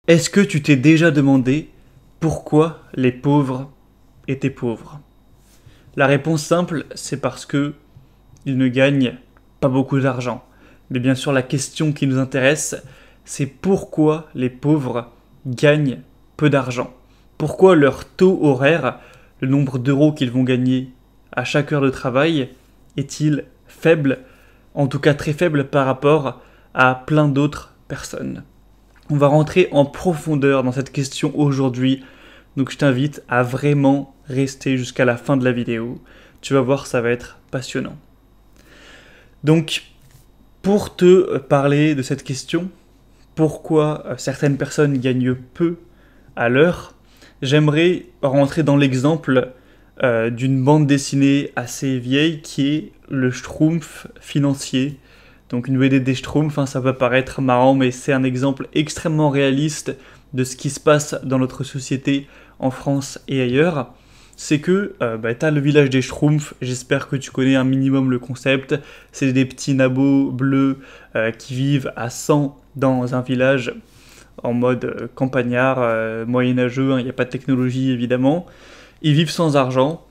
Est-ce que tu t'es déjà demandé pourquoi les pauvres étaient pauvres? La réponse simple, c'est parce que ils ne gagnent pas beaucoup d'argent. Mais bien sûr, la question qui nous intéresse, c'est pourquoi les pauvres gagnent peu d'argent. Pourquoi leur taux horaire, le nombre d'euros qu'ils vont gagner à chaque heure de travail, est-il faible, en tout cas très faible par rapport à plein d'autres personnes? On va rentrer en profondeur dans cette question aujourd'hui, donc je t'invite à vraiment rester jusqu'à la fin de la vidéo. Tu vas voir, ça va être passionnant. Donc, pour te parler de cette question, pourquoi certaines personnes gagnent peu à l'heure, j'aimerais rentrer dans l'exemple d'une bande dessinée assez vieille qui est le Schtroumpf financier. Donc une BD des Schtroumpfs, ça peut paraître marrant, mais c'est un exemple extrêmement réaliste de ce qui se passe dans notre société en France et ailleurs. C'est que t'as le village des Schtroumpfs, j'espère que tu connais un minimum le concept. C'est des petits nabots bleus qui vivent à 100 dans un village en mode campagnard, moyenâgeux, il n'y a pas de technologie évidemment. Ils vivent sans argent,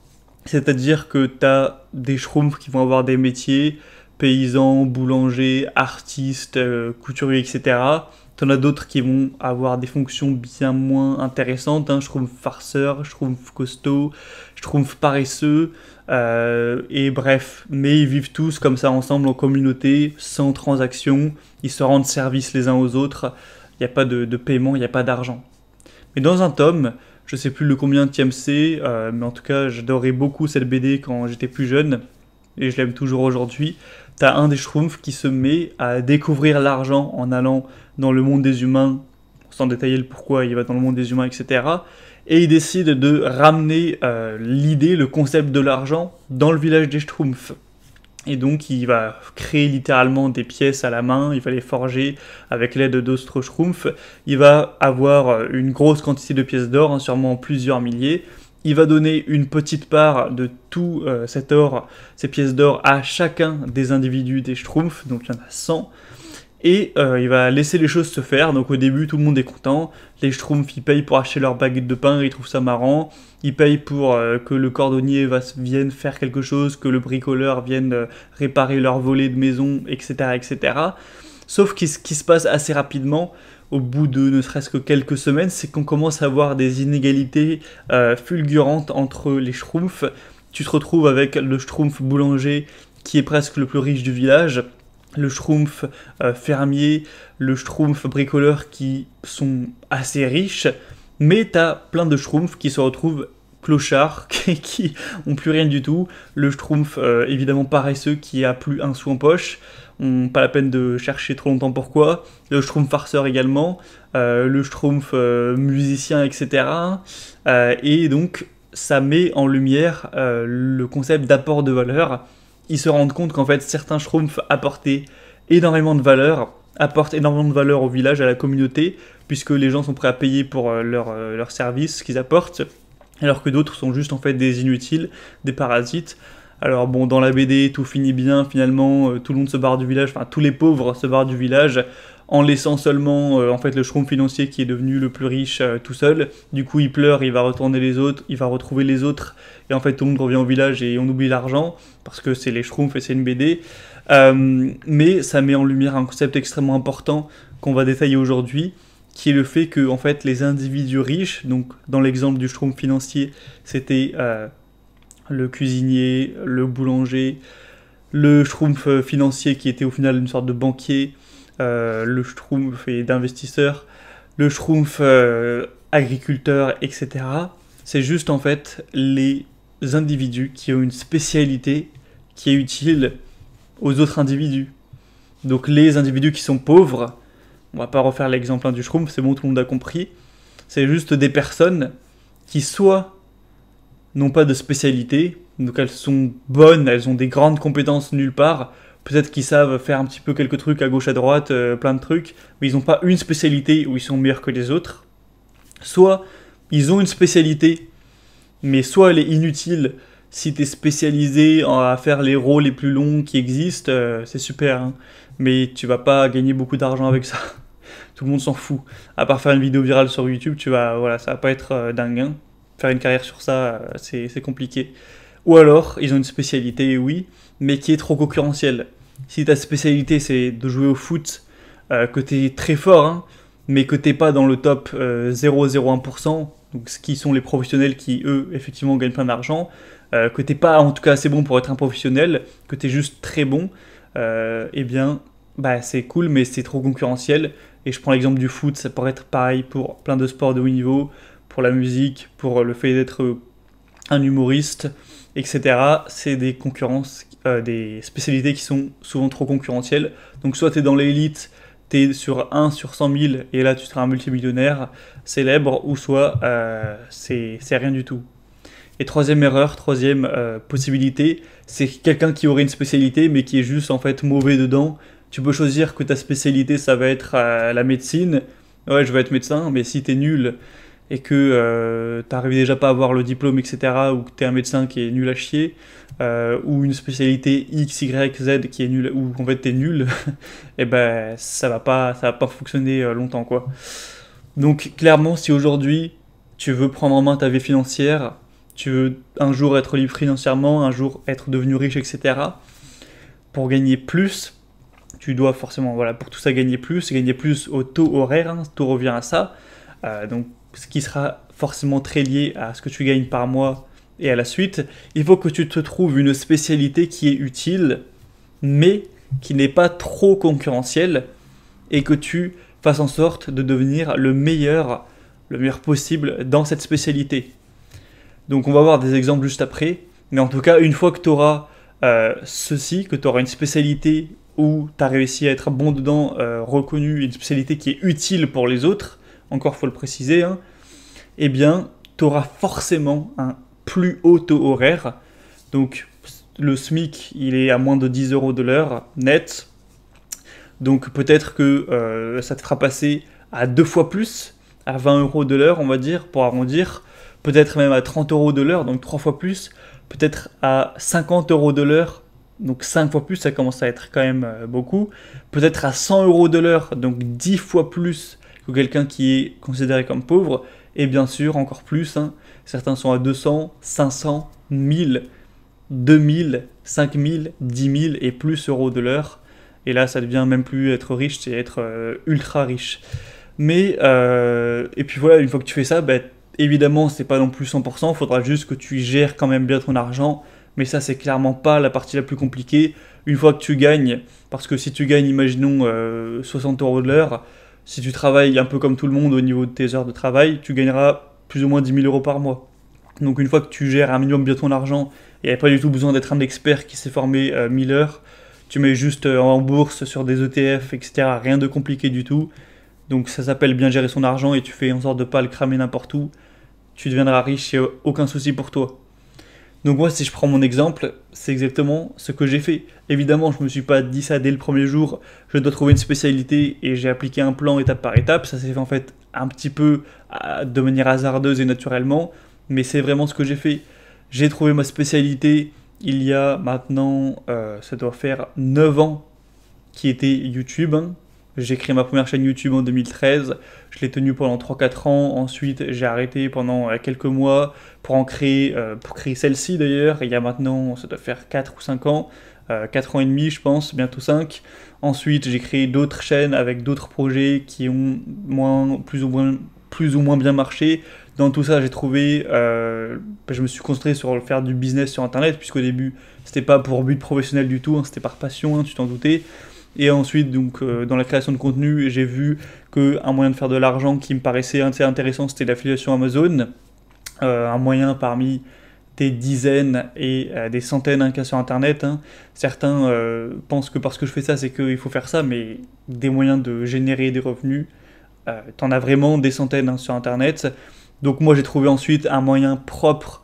c'est-à-dire que t'as des Schtroumpfs qui vont avoir des métiers, paysans, boulangers, artistes, couturiers, etc. T'en as d'autres qui vont avoir des fonctions bien moins intéressantes, Schtroumpf farceur, Schtroumpf costaud, Schtroumpf paresseux, et bref. Mais ils vivent tous comme ça ensemble en communauté, sans transaction, ils se rendent service les uns aux autres, il n'y a pas de paiement, il n'y a pas d'argent. Mais dans un tome, je sais plus le combien de c'est, mais en tout cas j'adorais beaucoup cette BD quand j'étais plus jeune, et je l'aime toujours aujourd'hui. T'as un des Schtroumpfs qui se met à découvrir l'argent en allant dans le monde des humains, sans détailler le pourquoi il va dans le monde des humains, etc. Et il décide de ramener l'idée, le concept de l'argent dans le village des Schtroumpfs. Et donc il va créer littéralement des pièces à la main, il va les forger avec l'aide d'autres Schtroumpfs. Il va avoir une grosse quantité de pièces d'or, sûrement plusieurs milliers. Il va donner une petite part de tout cet or, ces pièces d'or, à chacun des individus des Schtroumpfs, donc il y en a 100. Et il va laisser les choses se faire, donc au début tout le monde est content, les Schtroumpfs ils payent pour acheter leur baguette de pain, ils trouvent ça marrant, ils payent pour que le cordonnier vienne faire quelque chose, que le bricoleur vienne réparer leur volet de maison, etc. etc. Sauf que ce qui se passe assez rapidement, au bout de ne serait-ce que quelques semaines, c'est qu'on commence à avoir des inégalités fulgurantes entre les Schtroumpfs. Tu te retrouves avec le Schtroumpf boulanger qui est presque le plus riche du village, le Schtroumpf fermier, le Schtroumpf bricoleur qui sont assez riches, mais t'as plein de Schtroumpfs qui se retrouvent clochards, qui ont plus rien du tout, le Schtroumpf évidemment paresseux qui a plus un sou en poche, pas la peine de chercher trop longtemps pourquoi, le Schtroumpf farceur également, le Schtroumpf musicien, etc. Et donc ça met en lumière le concept d'apport de valeur. Ils se rendent compte qu'en fait certains Schtroumpfs apportaient énormément de valeur, apportent énormément de valeur au village, à la communauté, puisque les gens sont prêts à payer pour leur service qu'ils apportent, alors que d'autres sont juste en fait des inutiles, des parasites. Alors bon, dans la BD, tout finit bien, finalement, tout le monde se barre du village, enfin tous les pauvres se barrent du village, en laissant seulement en fait le Schtroumpf financier qui est devenu le plus riche tout seul. Du coup il pleure, il va retourner les autres, il va retrouver les autres, et en fait tout le monde revient au village et on oublie l'argent, parce que c'est les Schtroumpfs et c'est une BD. Mais ça met en lumière un concept extrêmement important qu'on va détailler aujourd'hui, qui est le fait que en fait les individus riches, donc dans l'exemple du Schtroumpf financier, c'était le cuisinier, le boulanger, le Schtroumpf financier qui était au final une sorte de banquier, le Schtroumpf d'investisseur, le Schtroumpf agriculteur, etc. C'est juste en fait les individus qui ont une spécialité qui est utile aux autres individus. Donc les individus qui sont pauvres, on va pas refaire l'exemple du Schtroumpf, c'est bon, tout le monde a compris, c'est juste des personnes qui soit n'ont pas de spécialité, donc elles sont bonnes, elles ont des grandes compétences nulle part, peut-être qu'ils savent faire un petit peu quelques trucs à gauche à droite, plein de trucs, mais ils n'ont pas une spécialité où ils sont meilleurs que les autres, soit ils ont une spécialité, mais soit elle est inutile. Si t'es spécialisé à faire les rôles les plus longs qui existent, c'est super, mais tu vas pas gagner beaucoup d'argent avec ça. tout le monde s'en fout. À part faire une vidéo virale sur YouTube, voilà, ça va pas être dingue, hein. Faire une carrière sur ça, c'est compliqué. Ou alors, ils ont une spécialité, oui, mais qui est trop concurrentielle. Si ta spécialité c'est de jouer au foot, que t'es très fort, hein, mais que t'es pas dans le top 0,01%, donc ce qui sont les professionnels qui, eux, effectivement, gagnent plein d'argent, que t'es pas en tout cas assez bon pour être un professionnel, que t'es juste très bon, eh bien, bah, c'est cool, mais c'est trop concurrentiel. Et je prends l'exemple du foot, ça pourrait être pareil pour plein de sports de haut niveau, pour la musique, pour le fait d'être un humoriste, etc. C'est des concurrences, des spécialités qui sont souvent trop concurrentielles. Donc soit tu es dans l'élite, tu es sur 1 sur 100 000 et là tu seras un multimillionnaire célèbre, ou soit c'est rien du tout. Et troisième erreur, troisième possibilité, c'est quelqu'un qui aurait une spécialité mais qui est juste en fait mauvais dedans. Tu peux choisir que ta spécialité ça va être la médecine. Ouais, je vais être médecin, mais si t'es nul et que t'arrives déjà pas à avoir le diplôme, etc., ou que t'es un médecin qui est nul à chier, ou une spécialité X, Y, Z qui est nulle, ou en fait t'es nul, et ben ça va pas fonctionner longtemps, quoi. Donc clairement, si aujourd'hui tu veux prendre en main ta vie financière, tu veux un jour être libre financièrement, un jour être devenu riche, etc., pour gagner plus, tu dois forcément, voilà, pour tout ça gagner plus au taux horaire, hein, tout revient à ça. Donc ce qui sera forcément très lié à ce que tu gagnes par mois et à la suite. Il faut que tu te trouves une spécialité qui est utile, mais qui n'est pas trop concurrentielle, et que tu fasses en sorte de devenir le meilleur possible dans cette spécialité. Donc on va voir des exemples juste après, mais en tout cas, une fois que tu auras ceci, que tu auras une spécialité où tu as réussi à être bon dedans, reconnu, une spécialité qui est utile pour les autres, encore faut le préciser, hein, eh bien, tu auras forcément un plus haut taux horaire. Donc, le SMIC, il est à moins de 10 euros de l'heure net. Donc, peut-être que ça te fera passer à 2 fois plus, à 20 euros de l'heure, on va dire, pour arrondir. Peut-être même à 30 euros de l'heure, donc 3 fois plus. Peut-être à 50 euros de l'heure, donc 5 fois plus, ça commence à être quand même beaucoup. Peut-être à 100 euros de l'heure, donc 10 fois plus que quelqu'un qui est considéré comme pauvre, et bien sûr encore plus, hein, certains sont à 200, 500, 1000, 2000, 5000, 10 000 et plus euros de l'heure, et là ça devient même plus être riche, c'est être ultra riche. Mais, et puis voilà, une fois que tu fais ça, bah, évidemment c'est pas non plus 100%, il faudra juste que tu gères quand même bien ton argent, mais ça c'est clairement pas la partie la plus compliquée. Une fois que tu gagnes, parce que si tu gagnes, imaginons 60 euros de l'heure, si tu travailles un peu comme tout le monde au niveau de tes heures de travail, tu gagneras plus ou moins 10 000 euros par mois. Donc une fois que tu gères un minimum bien ton argent, et il n'y a pas du tout besoin d'être un expert qui s'est formé 1000 heures, tu mets juste en bourse sur des ETF, etc. Rien de compliqué du tout. Donc ça s'appelle bien gérer son argent et tu fais en sorte de ne pas le cramer n'importe où. Tu deviendras riche et aucun souci pour toi. Donc moi, si je prends mon exemple, c'est exactement ce que j'ai fait. Évidemment, je ne me suis pas dit ça dès le premier jour, je dois trouver une spécialité et j'ai appliqué un plan étape par étape. Ça s'est fait en fait un petit peu de manière hasardeuse et naturellement, mais c'est vraiment ce que j'ai fait. J'ai trouvé ma spécialité il y a maintenant, ça doit faire 9 ans, qui était YouTube, hein. J'ai créé ma première chaîne YouTube en 2013, je l'ai tenue pendant 3-4 ans, ensuite j'ai arrêté pendant quelques mois pour créer celle-ci d'ailleurs, il y a maintenant, ça doit faire 4 ou 5 ans, 4 ans et demi je pense, bientôt 5. Ensuite j'ai créé d'autres chaînes avec d'autres projets qui ont plus ou moins bien marché. Dans tout ça j'ai trouvé, je me suis concentré sur faire du business sur internet, puisqu'au début c'était pas pour but professionnel du tout, hein, c'était par passion, hein, tu t'en doutais. Et ensuite, donc, dans la création de contenu, j'ai vu qu'un moyen de faire de l'argent qui me paraissait assez intéressant, c'était l'affiliation Amazon. Un moyen parmi des dizaines et des centaines qu'il y a sur Internet, hein. Certains pensent que parce que je fais ça, c'est qu'il faut faire ça, mais des moyens de générer des revenus, t'en as vraiment des centaines, hein, sur Internet. Donc moi, j'ai trouvé ensuite un moyen propre,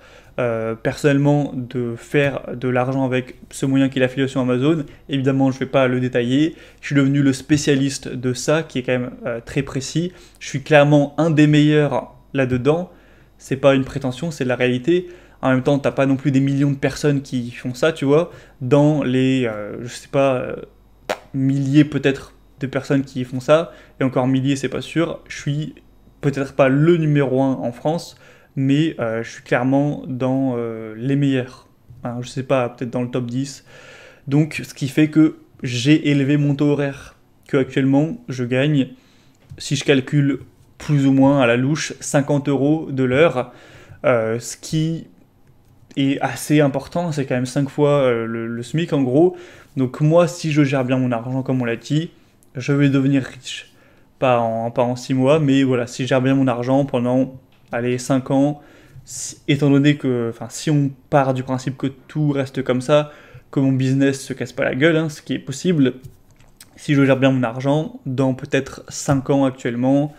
personnellement, de faire de l'argent avec ce moyen qui est l'affiliation Amazon. Évidemment, je ne vais pas le détailler. Je suis devenu le spécialiste de ça, qui est quand même très précis. Je suis clairement un des meilleurs là-dedans. C'est pas une prétention, c'est de la réalité. En même temps, t'as pas non plus des millions de personnes qui font ça, tu vois. Dans les, je sais pas, milliers peut-être de personnes qui font ça, et encore milliers, c'est pas sûr. Je suis peut-être pas le numéro un en France, mais je suis clairement dans les meilleurs. Hein, je sais pas, peut-être dans le top 10. Donc, ce qui fait que j'ai élevé mon taux horaire. Que actuellement, je gagne, si je calcule plus ou moins à la louche, 50 euros de l'heure. Ce qui est assez important, c'est quand même 5 fois le SMIC en gros. Donc moi, si je gère bien mon argent, comme on l'a dit, je vais devenir riche. Pas en 6 mois, mais voilà, si je gère bien mon argent pendant, allez, 5 ans, étant donné que, enfin, si on part du principe que tout reste comme ça, que mon business se casse pas la gueule, hein, ce qui est possible, si je gère bien mon argent, dans peut-être 5 ans actuellement,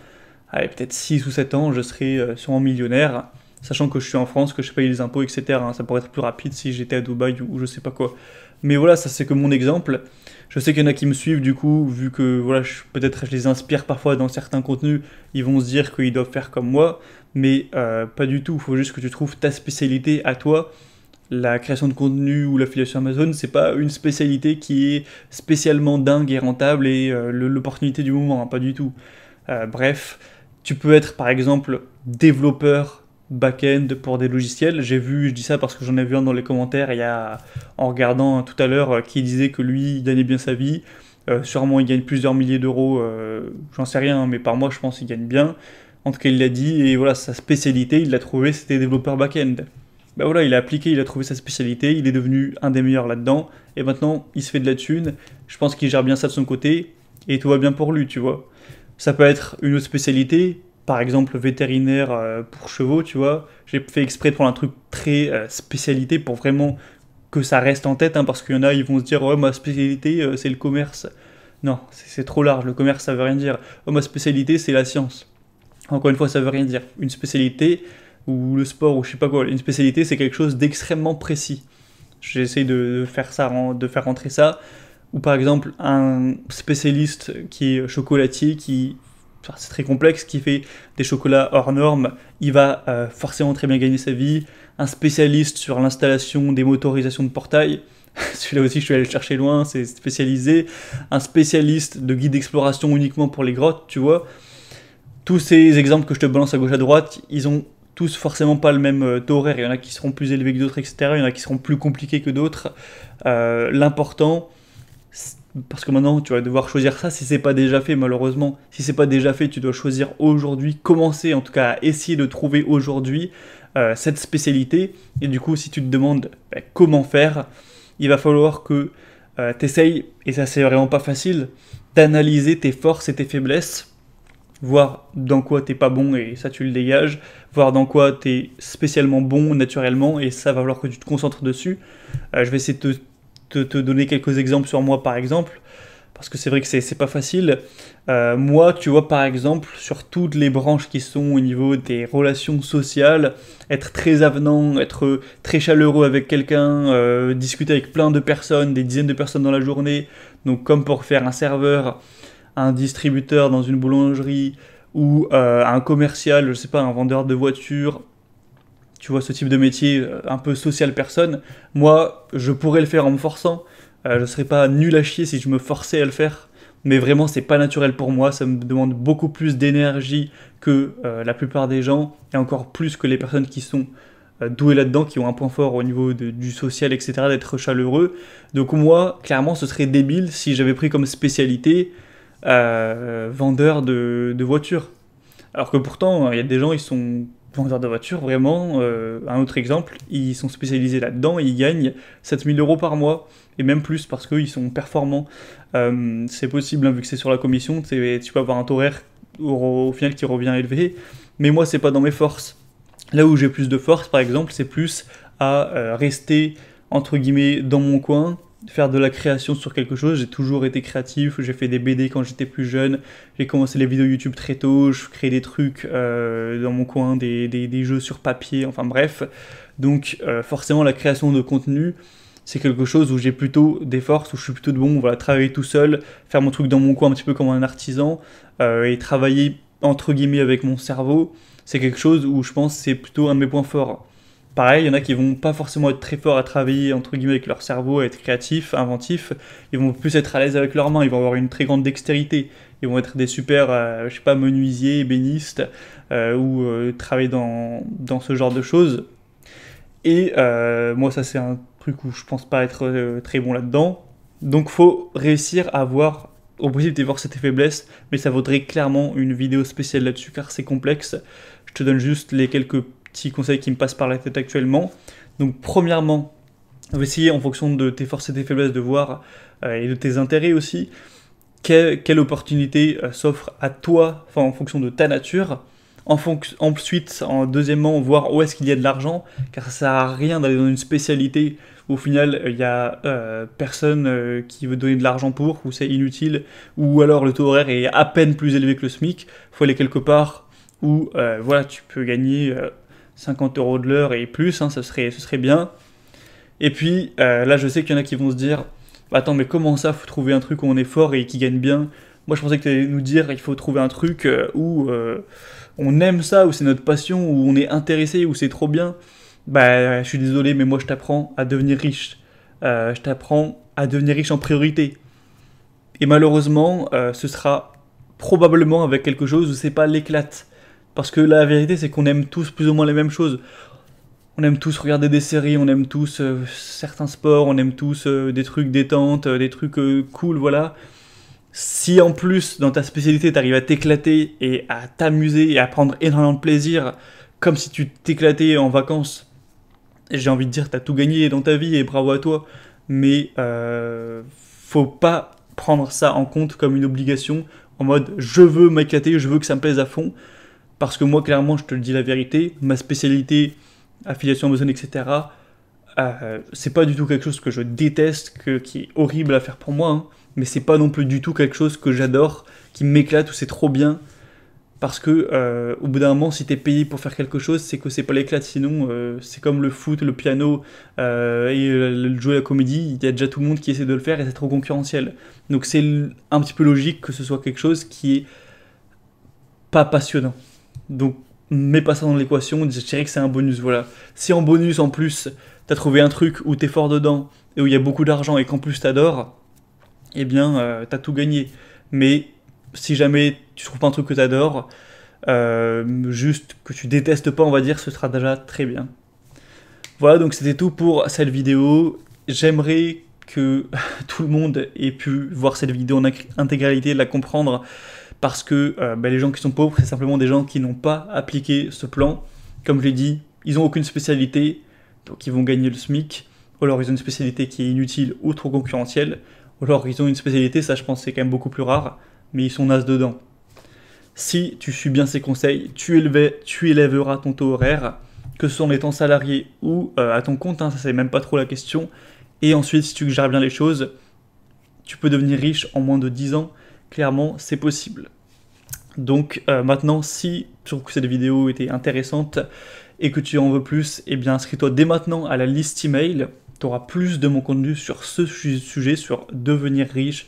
allez, peut-être 6 ou 7 ans, je serai sûrement millionnaire, sachant que je suis en France, que je paye les impôts, etc. hein. Ça pourrait être plus rapide si j'étais à Dubaï ou je sais pas quoi. Mais voilà, ça c'est que mon exemple. Je sais qu'il y en a qui me suivent du coup, vu que voilà, peut-être je les inspire parfois dans certains contenus, ils vont se dire qu'ils doivent faire comme moi, mais pas du tout. Il faut juste que tu trouves ta spécialité à toi. La création de contenu ou l'affiliation Amazon, c'est pas une spécialité qui est spécialement dingue et rentable et l'opportunité du moment, hein, pas du tout. Bref, tu peux être par exemple développeur back-end pour des logiciels. Je dis ça parce que j'en ai vu un dans les commentaires en regardant tout à l'heure qui disait que lui, il gagnait bien sa vie. Sûrement, il gagne plusieurs milliers d'euros, j'en sais rien, mais par mois, je pense qu'il gagne bien. En tout cas, il l'a dit, et voilà, sa spécialité, il l'a trouvé, c'était développeur back-end. Bah voilà, il a appliqué, il a trouvé sa spécialité, il est devenu un des meilleurs là-dedans, et maintenant, il se fait de la thune. Je pense qu'il gère bien ça de son côté, et tout va bien pour lui, tu vois. Ça peut être une autre spécialité, par exemple vétérinaire pour chevaux, tu vois. J'ai fait exprès de prendre un truc très spécialité pour vraiment que ça reste en tête, hein, parce qu'il y en a, ils vont se dire, ouais, ma spécialité, c'est le commerce. Non, c'est trop large, le commerce, ça veut rien dire. Oh, ma spécialité, c'est la science. Encore une fois, ça veut rien dire. Une spécialité, ou le sport, ou je sais pas quoi, une spécialité, c'est quelque chose d'extrêmement précis. J'essaie de faire ça, de faire rentrer ça. Ou par exemple, un spécialiste qui est chocolatier, enfin, c'est très complexe, qui fait des chocolats hors normes, il va forcément très bien gagner sa vie. Un spécialiste sur l'installation des motorisations de portail, celui-là aussi je suis allé le chercher loin, c'est spécialisé. Un spécialiste de guide d'exploration uniquement pour les grottes, tu vois. Tous ces exemples que je te balance à gauche à droite, ils ont tous forcément pas le même taux horaire. Il y en a qui seront plus élevés que d'autres, etc. Il y en a qui seront plus compliqués que d'autres. L'important, parce que maintenant tu vas devoir choisir ça si c'est pas déjà fait, malheureusement. Si c'est pas déjà fait, tu dois choisir aujourd'hui, commencer en tout cas à essayer de trouver aujourd'hui cette spécialité. Et du coup, si tu te demandes comment faire, il va falloir que tu essayes, et ça c'est vraiment pas facile, d'analyser tes forces et tes faiblesses, voir dans quoi t'es pas bon et ça tu le dégages, voir dans quoi t'es spécialement bon naturellement et ça va falloir que tu te concentres dessus. Je vais essayer de te donner quelques exemples sur moi par exemple, parce que c'est vrai que c'est pas facile. Moi, tu vois, par exemple, sur toutes les branches qui sont au niveau des relations sociales, être très avenant, être très chaleureux avec quelqu'un, discuter avec plein de personnes, des dizaines de personnes dans la journée, donc comme pour faire un serveur, un distributeur dans une boulangerie, ou un commercial, je sais pas, un vendeur de voitures, tu vois, ce type de métier un peu social personne, moi, je pourrais le faire en me forçant. Je serais pas nul à chier si je me forçais à le faire. Mais vraiment, c'est pas naturel pour moi. Ça me demande beaucoup plus d'énergie que la plupart des gens, et encore plus que les personnes qui sont douées là-dedans, qui ont un point fort au niveau du social, etc., d'être chaleureux. Donc moi, clairement, ce serait débile si j'avais pris comme spécialité vendeur de voitures. Alors que pourtant, il y a des gens, ils sont vendeurs de voitures, vraiment. Un autre exemple, ils sont spécialisés là-dedans et ils gagnent 7000 euros par mois, et même plus parce qu'ils sont performants. C'est possible, hein, vu que c'est sur la commission, tu peux avoir un taux horaire au final qui revient élevé, mais moi, c'est pas dans mes forces. Là où j'ai plus de force, par exemple, c'est plus à rester, entre guillemets, dans mon coin, faire de la création sur quelque chose. J'ai toujours été créatif, j'ai fait des BD quand j'étais plus jeune, j'ai commencé les vidéos YouTube très tôt, je crée des trucs dans mon coin, des jeux sur papier, enfin bref. Donc forcément la création de contenu, c'est quelque chose où j'ai plutôt des forces, où je suis plutôt de bon, voilà, travailler tout seul, faire mon truc dans mon coin un petit peu comme un artisan, et travailler entre guillemets avec mon cerveau, c'est quelque chose où je pense que c'est plutôt un de mes points forts. pareil, il y en a qui vont pas forcément être très forts à travailler entre guillemets avec leur cerveau, à être créatifs, inventifs. Ils vont plus être à l'aise avec leurs mains, ils vont avoir une très grande dextérité. Ils vont être des super, je sais pas, menuisiers, ébénistes, ou travailler dans ce genre de choses. Et moi, ça c'est un truc où je pense pas être très bon là-dedans. Donc faut réussir à voir au possible tes forces et tes faiblesses, mais ça vaudrait clairement une vidéo spéciale là-dessus car c'est complexe. Je te donne juste les quelques petits conseils qui me passent par la tête actuellement. Donc premièrement, on va essayer en fonction de tes forces et tes faiblesses de voir, et de tes intérêts aussi, quelle opportunité s'offre à toi, enfin en fonction de ta nature. Ensuite, deuxièmement, voir où est-ce qu'il y a de l'argent, car ça sert à rien d'aller dans une spécialité où au final il y a personne qui veut donner de l'argent pour, ou c'est inutile, ou alors le taux horaire est à peine plus élevé que le SMIC. Il faut aller quelque part où voilà, tu peux gagner 50 € de l'heure et plus, hein, ce serait bien. Et puis là, je sais qu'il y en a qui vont se dire attends, mais comment ça, faut trouver un truc où on est fort et qui gagne bien? Moi, je pensais que tu allais nous dire il faut trouver un truc où on aime ça, où c'est notre passion, où on est intéressé, où c'est trop bien. Bah, je suis désolé, mais moi, je t'apprends à devenir riche. Je t'apprends à devenir riche en priorité. Et malheureusement, ce sera probablement avec quelque chose où c'est pas l'éclate. Parce que la vérité, c'est qu'on aime tous plus ou moins les mêmes choses. On aime tous regarder des séries, on aime tous certains sports, on aime tous des trucs détente, des trucs cool, voilà. Si en plus, dans ta spécialité, t'arrives à t'éclater et à t'amuser et à prendre énormément de plaisir, comme si tu t'éclatais en vacances, j'ai envie de dire, t'as tout gagné dans ta vie et bravo à toi. Mais faut pas prendre ça en compte comme une obligation, en mode je veux m'éclater, je veux que ça me plaise à fond. Parce que moi, clairement, je te le dis la vérité, ma spécialité, affiliation Amazon, etc., c'est pas du tout quelque chose que je déteste, qui est horrible à faire pour moi, hein, mais c'est pas non plus du tout quelque chose que j'adore, qui m'éclate ou c'est trop bien. Parce que au bout d'un moment, si t'es payé pour faire quelque chose, c'est que c'est pas l'éclate. Sinon, c'est comme le foot, le piano et le jouer à la comédie. Il y a déjà tout le monde qui essaie de le faire et c'est trop concurrentiel. Donc c'est un petit peu logique que ce soit quelque chose qui est pas passionnant. Donc mets pas ça dans l'équation, je dirais que c'est un bonus, voilà. Si en bonus, en plus, t'as trouvé un truc où t'es fort dedans, et où il y a beaucoup d'argent, et qu'en plus t'adores, eh bien, t'as tout gagné. Mais si jamais tu trouves pas un truc que t'adores, juste que tu détestes pas, on va dire, ce sera déjà très bien. Voilà, donc c'était tout pour cette vidéo. J'aimerais que tout le monde ait pu voir cette vidéo en intégralité, la comprendre, parce que les gens qui sont pauvres, c'est simplement des gens qui n'ont pas appliqué ce plan. Comme je l'ai dit, ils n'ont aucune spécialité, donc ils vont gagner le SMIC, ou alors ils ont une spécialité qui est inutile ou trop concurrentielle, ou alors ils ont une spécialité, ça je pense c'est quand même beaucoup plus rare, mais ils sont nazes dedans. Si tu suis bien ces conseils, tu élèveras ton taux horaire, que ce soit en étant salarié ou à ton compte, hein, ça c'est même pas trop la question. Et ensuite, si tu gères bien les choses, tu peux devenir riche en moins de 10 ans. Clairement, c'est possible. Donc maintenant, si tu trouves que cette vidéo était intéressante et que tu en veux plus, eh bien inscris-toi dès maintenant à la liste email. Tu auras plus de mon contenu sur ce sujet, sur devenir riche,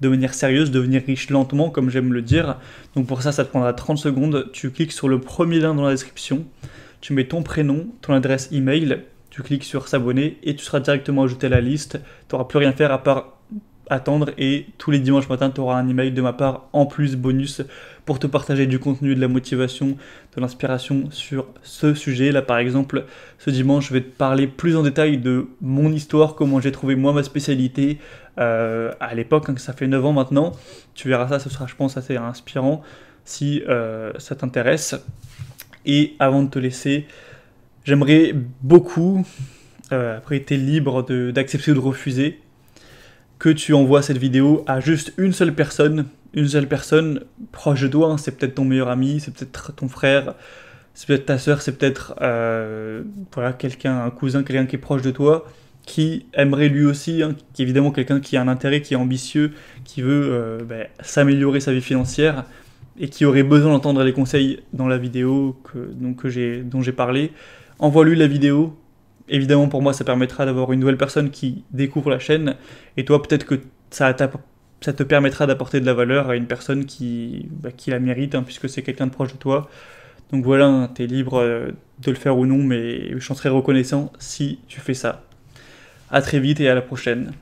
devenir sérieuse, devenir riche lentement, comme j'aime le dire. Donc pour ça, ça te prendra 30 secondes. Tu cliques sur le premier lien dans la description, tu mets ton prénom, ton adresse email, tu cliques sur s'abonner et tu seras directement ajouté à la liste. Tu n'auras plus rien à faire à part attendre et tous les dimanches matin tu auras un email de ma part en plus bonus pour te partager du contenu, de la motivation, de l'inspiration sur ce sujet. Là par exemple, ce dimanche je vais te parler plus en détail de mon histoire, comment j'ai trouvé moi ma spécialité à l'époque, hein, ça fait 9 ans maintenant. Tu verras ça, ce sera je pense assez inspirant si ça t'intéresse. Et avant de te laisser, j'aimerais beaucoup, après tu es libre d'accepter ou de refuser, que tu envoies cette vidéo à juste une seule personne proche de toi, hein. C'est peut-être ton meilleur ami, c'est peut-être ton frère, c'est peut-être ta soeur, c'est peut-être voilà, quelqu'un, un cousin, quelqu'un qui est proche de toi, qui aimerait lui aussi, hein, qui est évidemment quelqu'un qui a un intérêt, qui est ambitieux, qui veut s'améliorer sa vie financière, et qui aurait besoin d'entendre les conseils dans la vidéo dont j'ai parlé. Envoie-lui la vidéo. Évidemment, pour moi, ça permettra d'avoir une nouvelle personne qui découvre la chaîne. Et toi, peut-être que ça te permettra d'apporter de la valeur à une personne qui la mérite, hein, puisque c'est quelqu'un de proche de toi. Donc voilà, t'es libre de le faire ou non, mais j'en serais reconnaissant si tu fais ça. À très vite et à la prochaine.